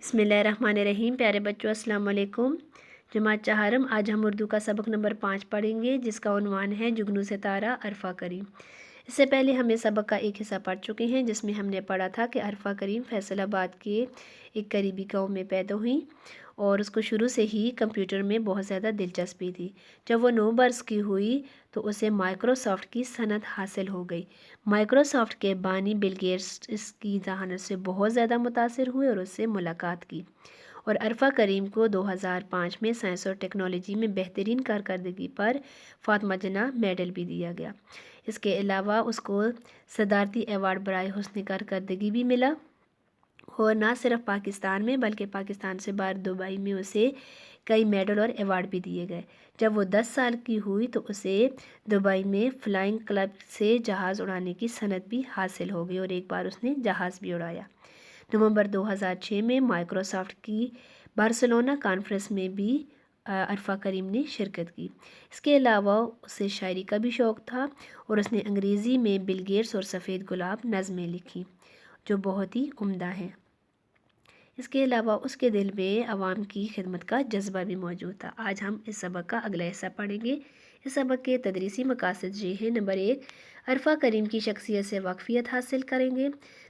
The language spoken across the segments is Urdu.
بسم اللہ الرحمن الرحیم۔ پیارے بچوں السلام علیکم۔ جماعت چہارم، آج ہم اردو کا سبق نمبر 5 پڑھیں گے جس کا عنوان ہے جگنو ستارہ عرفہ کریم۔ اس سے پہلے ہم اس سبق کا ایک حصہ پڑھ چکے ہیں جس میں ہم نے پڑھا تھا کہ عرفہ کریم فیصل آباد کے ایک قریبی گاؤں میں پیدا ہوئیں اور اس کو شروع سے ہی کمپیوٹر میں بہت زیادہ دلچسپی تھی۔ جب وہ 9 برس کی ہوئی تو اسے مائکروسافٹ کی صنعت حاصل ہو گئی۔ مائکروسافٹ کے بانی بل گیٹس اس کی ذہانت سے بہت زیادہ متاثر ہوئے اور اس سے ملاقات کی، اور عرفہ کریم کو 2005 میں سائنس اور ٹیکنالوجی میں بہترین کارکردگی پر فاطمہ جناح میڈل بھی دیا گیا۔ اس کے علاوہ اس کو صدارتی ایوارڈ برائے حسن کارکردگی بھی ملا، اور نہ صرف پاکستان میں بلکہ پاکستان سے باہر دبئی میں اسے کئی میڈل اور ایوارڈ بھی دیے گئے۔ جب وہ 10 سال کی ہوئی تو اسے دبئی میں فلائنگ کلب سے جہاز اڑانے کی صنعت بھی حاصل ہو گئی اور ایک بار اس نے جہاز بھی اڑایا۔ نومبر 2006 میں مائکروسافٹ کی بارسلونا کانفرنس میں بھی عرفہ کریم نے شرکت کی۔ اس کے علاوہ اسے شاعری کا بھی شوق تھا اور اس نے انگریزی میں بل گیٹس اور سفید گلاب نظمیں لکھی جو بہت ہی عمدہ ہیں۔ اس کے علاوہ اس کے دل میں عوام کی خدمت کا جذبہ بھی موجود تھا۔ آج ہم اس سبق کا اگلا حصہ پڑھیں گے۔ اس سبق کے تدریسی مقاصد یہ ہیں: نمبر 1، عرفہ کریم کی شخصیت سے واقفیت حاصل کریں گے۔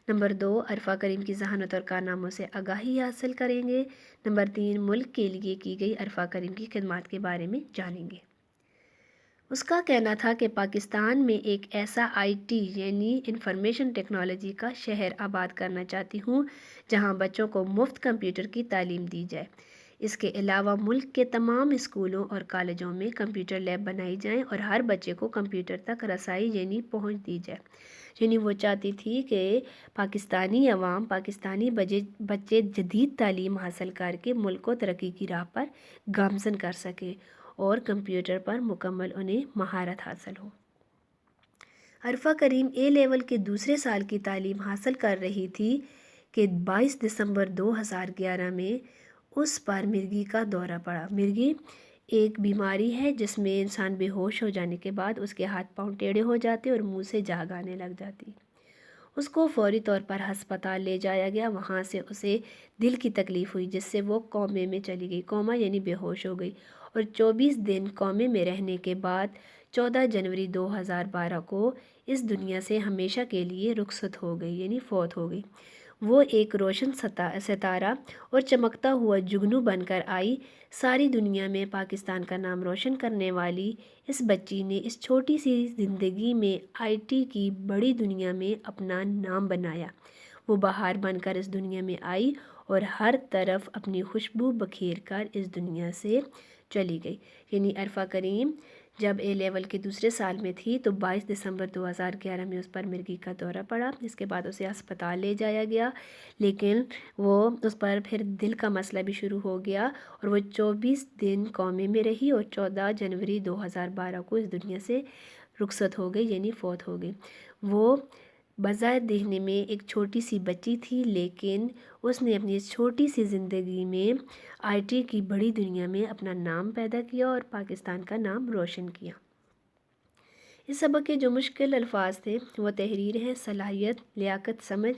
نمبر 2، عرفہ کریم کی ذہانت اور کارناموں سے آگاہی حاصل کریں گے۔ نمبر 3، ملک کے لیے کی گئی عرفہ کریم کی خدمات کے بارے میں جانیں گے۔ اس کا کہنا تھا کہ پاکستان میں ایک ایسا IT یعنی انفارمیشن ٹیکنالوجی کا شہر آباد کرنا چاہتی ہوں جہاں بچوں کو مفت کمپیوٹر کی تعلیم دی جائے۔ اس کے علاوہ ملک کے تمام اسکولوں اور کالجوں میں کمپیوٹر لیب بنائی جائیں اور ہر بچے کو کمپیوٹر تک رسائی یعنی پہنچ دی جائے۔ یعنی وہ چاہتی تھی کہ پاکستانی عوام، پاکستانی بچے جدید تعلیم حاصل کر کے ملک کو ترقی کی راہ پر گامزن کر سکے اور کمپیوٹر پر مکمل انہیں مہارت حاصل ہو۔ عرفہ کریم A لیول کے دوسرے سال کی تعلیم حاصل کر رہی تھی کہ 22 دسمبر 2011 میں اس پر مرگی کا دورہ پڑا۔ مرگی ایک بیماری ہے جس میں انسان بے ہوش ہو جانے کے بعد اس کے ہاتھ پاؤں ٹیڑھے ہو جاتے اور منہ سے جاگ آنے لگ جاتی۔ اس کو فوری طور پر ہسپتال لے جایا گیا۔ وہاں سے اسے دل کی تکلیف ہوئی جس سے وہ کومے میں چلی گئی۔ کوما یعنی بے ہوش ہو گئی اور 24 دن کومے میں رہنے کے بعد 14 جنوری 2012 کو اس دنیا سے ہمیشہ کے لیے رخصت ہو گئی یعنی فوت ہو گئی۔ وہ ایک روشن ستارہ اور چمکتا ہوا جگنو بن کر آئی۔ ساری دنیا میں پاکستان کا نام روشن کرنے والی اس بچی نے اس چھوٹی سی زندگی میں IT کی بڑی دنیا میں اپنا نام بنایا۔ وہ بہار بن کر اس دنیا میں آئی اور ہر طرف اپنی خوشبو بکھیر کر اس دنیا سے چلی گئی۔ یعنی عرفہ کریم جب A لیول کے دوسرے سال میں تھی تو 22 دسمبر 2011 میں اس پر مرگی کا دورہ پڑا۔ اس کے بعد اسے ہسپتال لے جایا گیا، لیکن وہ اس پر پھر دل کا مسئلہ بھی شروع ہو گیا اور وہ 24 دن کومے میں رہی اور 14 جنوری 2012 کو اس دنیا سے رخصت ہو گئی یعنی فوت ہو گئی۔ وہ بظاہر دیکھنے میں ایک چھوٹی سی بچی تھی، لیکن اس نے اپنی اس چھوٹی سی زندگی میں IT کی بڑی دنیا میں اپنا نام پیدا کیا اور پاکستان کا نام روشن کیا۔ اس سبق کے جو مشکل الفاظ تھے وہ تحریر ہیں: صلاحیت، لیاقت، سمجھ،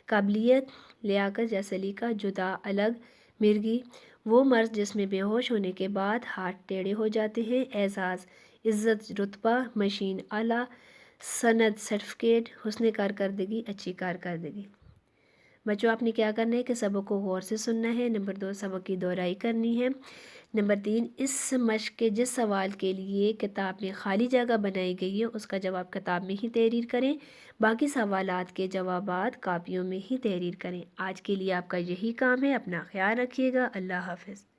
قابلیت، لیاقت یا سلیقہ، جدا، الگ، مرگی، وہ مرض جس میں بے ہوش ہونے کے بعد ہاتھ ٹیڑھے ہو جاتے ہیں، اعزاز، عزت، رتبہ، مشین، اعلیٰ، سند، سرٹیفکیٹ، حسن کارکردگی، اچھی کارکردگی۔ بچوں آپ نے کیا کرنا ہے کہ سبق کو غور سے سننا ہے۔ نمبر 2، سبق کی دہرائی کرنی ہے۔ نمبر 3، اس مشق کے جس سوال کے لیے کتاب میں خالی جگہ بنائی گئی ہے اس کا جواب کتاب میں ہی تحریر کریں۔ باقی سوالات کے جوابات کاپیوں میں ہی تحریر کریں۔ آج کے لیے آپ کا یہی کام ہے۔ اپنا خیال رکھیے گا۔ اللہ حافظ۔